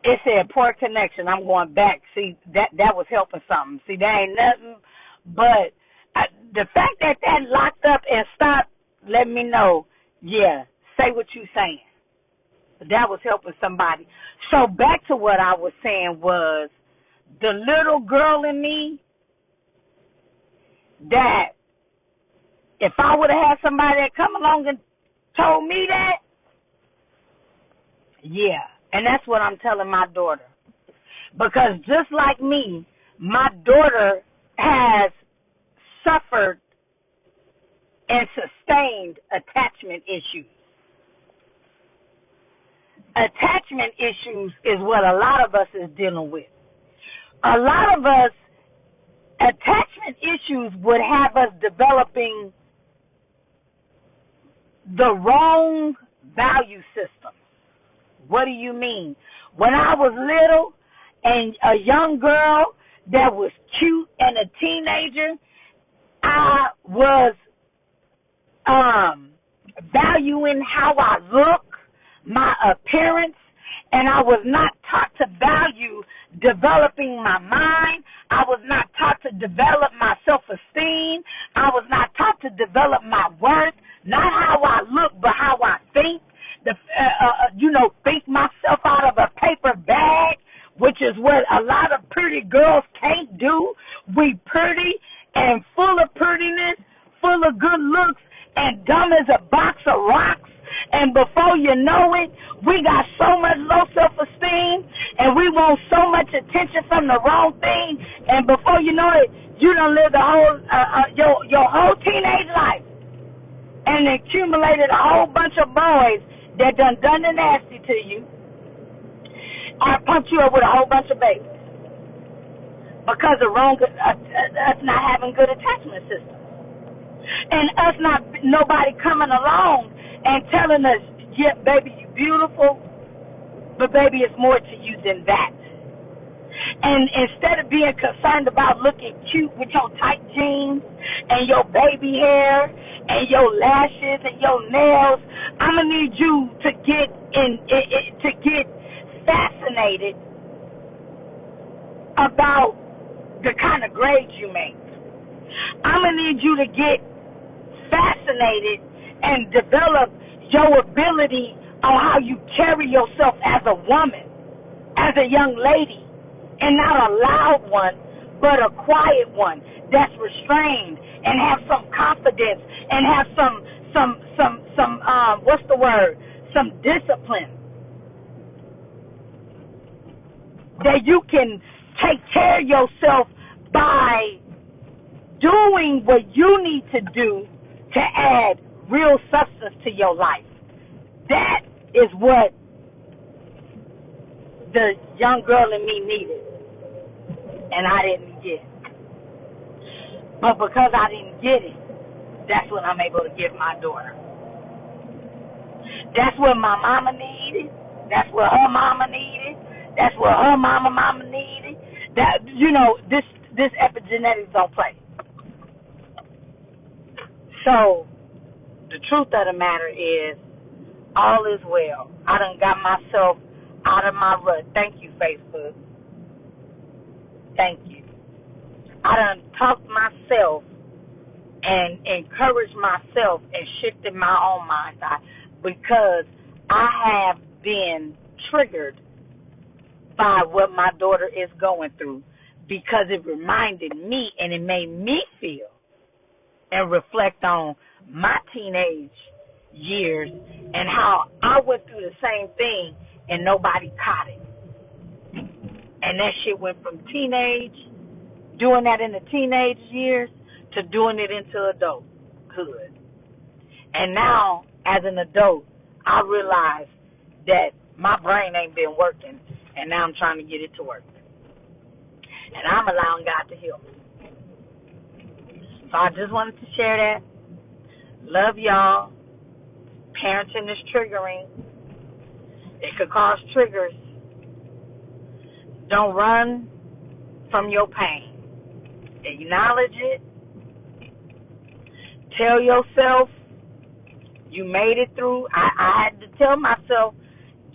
It said poor connection. I'm going back. See, that was helping something. See, that ain't nothing. But the fact that locked up and stopped, let me know. Yeah, say what you saying. That was helping somebody. So back to what I was saying was the little girl in me that if I would have had somebody that come along and told me that, yeah. And that's what I'm telling my daughter. Because just like me, my daughter has suffered and sustained attachment issues. Attachment issues is what a lot of us is dealing with. A lot of us, attachment issues would have us developing the wrong value system. What do you mean? When I was little and a young girl that was cute and a teenager, I was valuing how I look, my appearance, and I was not taught to value developing my mind. I was not taught to develop my self-esteem. I was not taught to develop my worth, not how I look, but how I think. Think myself out of a paper bag, which is what a lot of pretty girls can't do. We pretty and full of prettiness, full of good looks, and dumb as a box of rocks. And before you know it, we got so much low self-esteem, and we want so much attention from the wrong thing. And before you know it, you done lived the whole your whole teenage life, and accumulated a whole bunch of boys that done the nasty to you, or pumped you up with a whole bunch of babies because of us not having good attachment systems, and us not nobody coming along and telling us, yeah, baby, you beautiful, but baby, it's more to you than that. And instead of being concerned about looking cute with your tight jeans and your baby hair and your lashes and your nails, I'm gonna need you to get fascinated about the kind of grades you make. I'm gonna need you to get fascinated and develop your ability on how you carry yourself as a woman, as a young lady, and not a loud one, but a quiet one that's restrained and have some confidence and have some some discipline, that you can take care of yourself by doing what you need to do to add real substance to your life. That is what the young girl in me needed, and I didn't get. But because I didn't get it, that's what I'm able to give my daughter. That's what my mama needed. That's what her mama needed. That's what her mama needed. That, this epigenetics don't play. So the truth of the matter is, all is well. I done got myself out of my rut. Thank you, Facebook. Thank you. I done talked myself and encouraged myself and shifted my own mind because I have been triggered by what my daughter is going through, because it reminded me and it made me feel and reflect on my teenage years and how I went through the same thing and nobody caught it. And that shit went from doing that in the teenage years, to doing it into adulthood. And now, as an adult, I realize that my brain ain't been working, and now I'm trying to get it to work. And I'm allowing God to heal me. So I just wanted to share that. Love y'all. Parenting is triggering. It could cause triggers. Don't run from your pain. Acknowledge it. Tell yourself you made it through. I had to tell myself,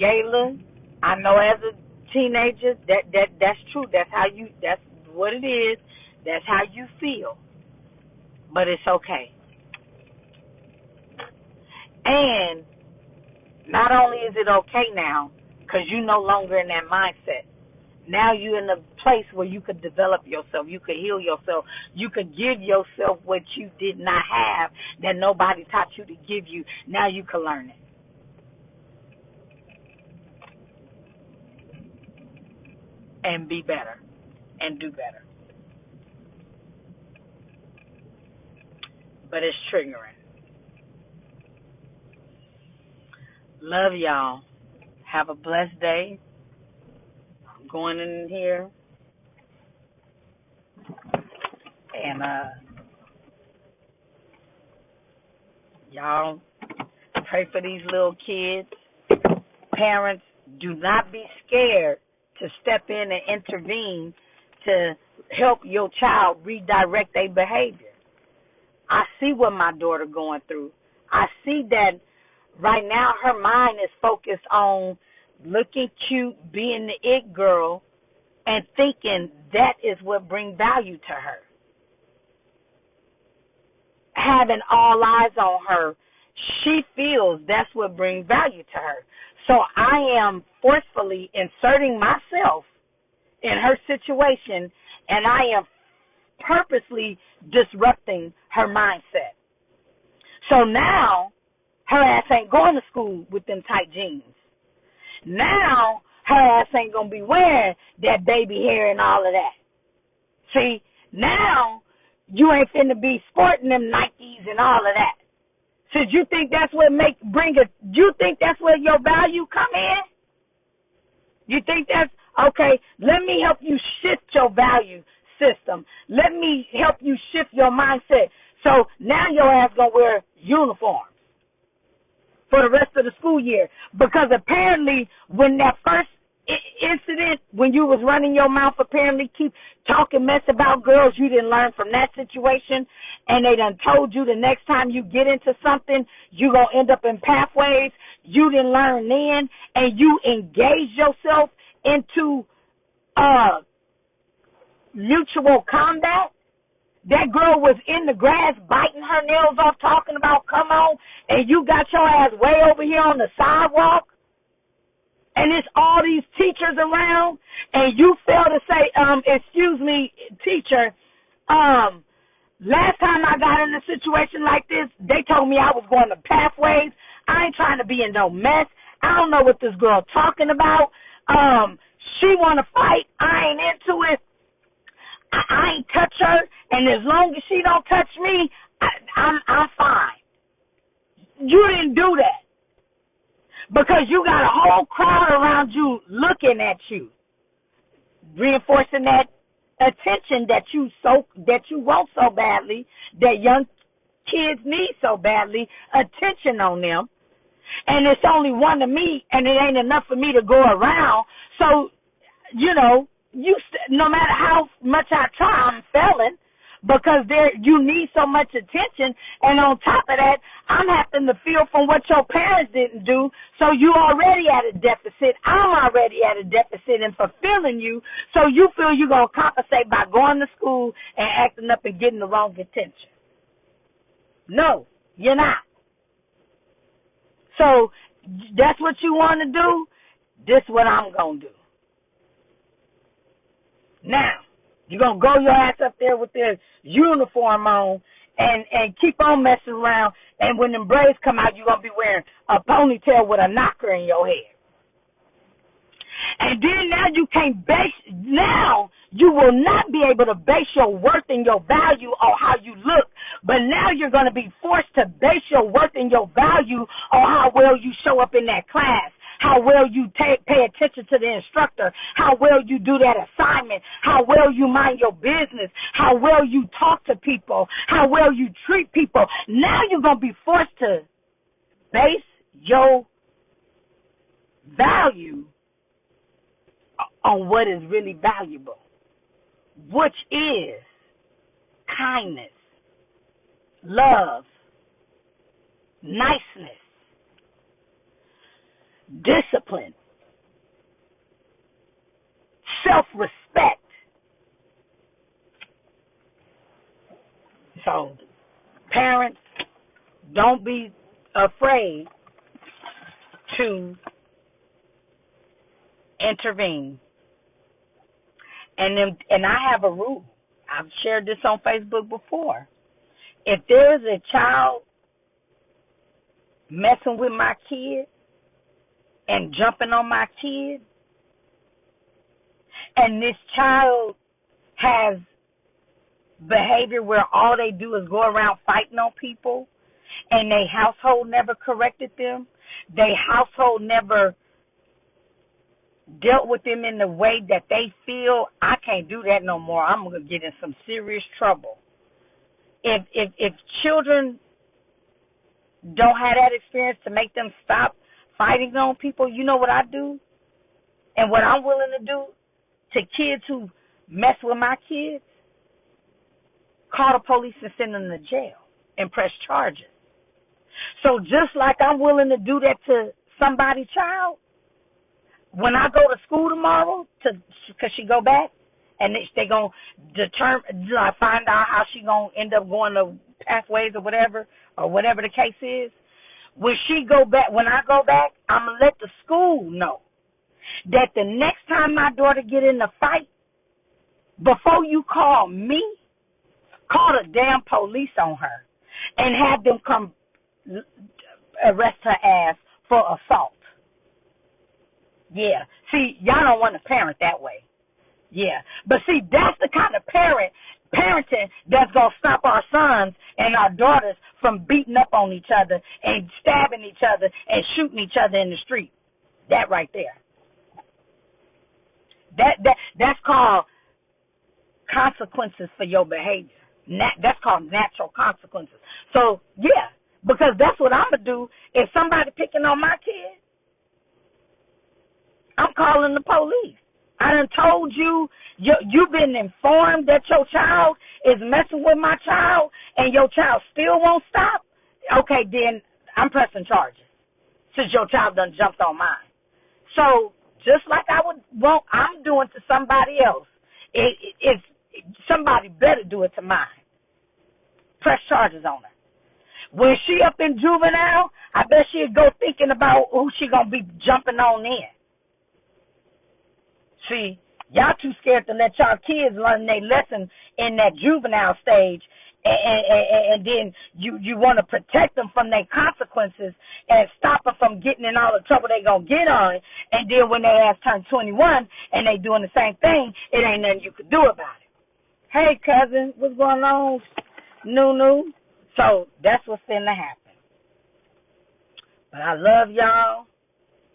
Gayla, I know as a teenagers, that's true. That's what it is. That's how you feel. But it's okay. And not only is it okay now, because you're no longer in that mindset. Now you're in a place where you could develop yourself. You could heal yourself. You could give yourself what you did not have that nobody taught you to give you. Now you can learn it. And be better. And do better. But it's triggering. Love y'all. Have a blessed day. I'm going in here. And y'all pray for these little kids. Parents, do not be scared to step in and intervene to help your child redirect their behavior. I see what my daughter going through. I see that right now her mind is focused on looking cute, being the it girl, and thinking that is what brings value to her. Having all eyes on her, she feels that's what brings value to her. So I am forcefully inserting myself in her situation, and I am purposely disrupting her mindset. So now her ass ain't going to school with them tight jeans. Now her ass ain't going to be wearing that baby hair and all of that. See, now you ain't finna be sporting them Nikes and all of that. So you think that's what you think that's where your value come in? You think that's, okay, let me help you shift your value system. Let me help you shift your mindset. So now your ass gonna wear uniforms for the rest of the school year. Because apparently when that first incident, when you was running your mouth, apparently keep talking mess about girls, you didn't learn from that situation, and they done told you the next time you get into something, you gonna end up in pathways. You didn't learn then, and you engage yourself into mutual combat. That girl was in the grass biting her nails off, talking about come on, and you got your ass way over here on the sidewalk. And it's all these teachers around, and you fail to say, excuse me, teacher, last time I got in a situation like this, they told me I was going to pathways. I ain't trying to be in no mess. I don't know what this girl talking about. She want to fight. I ain't into it. I ain't touch her, and as long as she don't touch me, I'm fine. You didn't do that. Because you got a whole crowd around you looking at you, reinforcing that attention that you want so badly, that young kids need so badly, attention on them. And it's only one of me, and it ain't enough for me to go around. So, no matter how much I try, I'm failing. Because you need so much attention, and on top of that, I'm having to feel from what your parents didn't do, so you already at a deficit. I'm already at a deficit in fulfilling you, so you feel you're going to compensate by going to school and acting up and getting the wrong attention. No, you're not. So that's what you want to do, this is what I'm going to do. Now, you're going to go your ass up there with their uniform on and keep on messing around. And when them braids come out, you're going to be wearing a ponytail with a knocker in your head. And then now you will not be able to base your worth and your value on how you look. But now you're going to be forced to base your worth and your value on how well you show up in that class, how well you pay attention to the instructor, how well you do that assignment, how well you mind your business, how well you talk to people, how well you treat people. Now you're going to be forced to base your value on what is really valuable, which is kindness, love, niceness, discipline, Don't be afraid to intervene. And I have a rule. I've shared this on Facebook before. If there is a child messing with my kid and jumping on my kid, and this child has behavior where all they do is go around fighting on people, and their household never corrected them, their household never dealt with them in the way that they feel, I can't do that no more. I'm going to get in some serious trouble. If children don't have that experience to make them stop fighting on people, you know what I do? And what I'm willing to do to kids who mess with my kids? Call the police and send them to jail and press charges. So just like I'm willing to do that to somebody's child, when I go to school tomorrow, because she go back, and they going to find out how she going to end up going to pathways or whatever the case is. When I go back, I'm going to let the school know that the next time my daughter get in a fight, before you call me, call the damn police on her and have them come arrest her ass for assault. Yeah. See, y'all don't want to parent that way. Yeah. But see, that's the kind of parenting that's going to stop our sons and our daughters from beating up on each other and stabbing each other and shooting each other in the street. That right there. That's called consequences for your behavior. That's called natural consequences. So, yeah, because that's what I'm going to do. If somebody picking on my kid, I'm calling the police. I done told you, you've been informed that your child is messing with my child and your child still won't stop. Okay, then I'm pressing charges since your child done jumped on mine. So just like I'm doing to somebody else, somebody better do it to mine. Press charges on her. When she up in juvenile, I bet she'll go thinking about who she gonna be jumping on in. See, y'all too scared to let y'all kids learn their lesson in that juvenile stage, and then you want to protect them from their consequences and stop them from getting in all the trouble they gonna get on. And then when they ass turn 21 and they doing the same thing, it ain't nothing you could do about it. Hey, cousin, what's going on? Nunu. So that's what's finna happen. But I love y'all.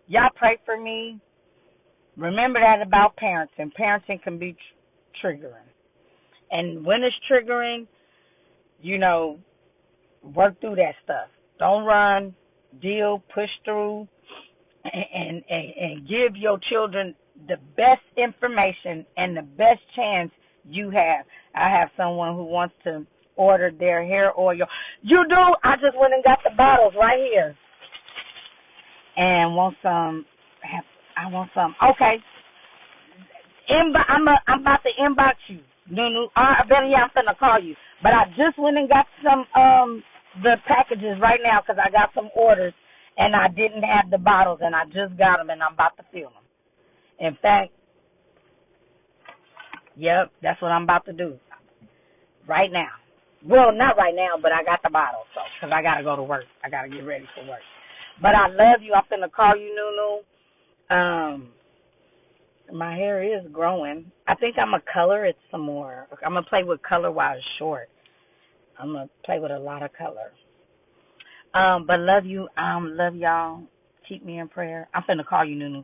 Y'all pray for me. Remember that about parenting. Parenting can be triggering. And when it's triggering, work through that stuff. Don't run, deal, push through, and give your children the best information and the best chance you have. I have someone who wants to order their hair oil. You do? I just went and got the bottles right here. And want some. I want some. Okay. I'm about to inbox you. Nunu. I'm finna call you. But I just went and got some the packages right now because I got some orders and I didn't have the bottles and I just got them and I'm about to fill them. In fact, yep, that's what I'm about to do right now. Well, not right now, but I got the bottles because I got to go to work. I got to get ready for work. But I love you. I'm finna call you, Nunu. My hair is growing. I think I'm going to color it some more. I'm going to play with color while it's short. I'm going to play with a lot of color. But love you. Love y'all. Keep me in prayer. I'm finna call you, Nunu.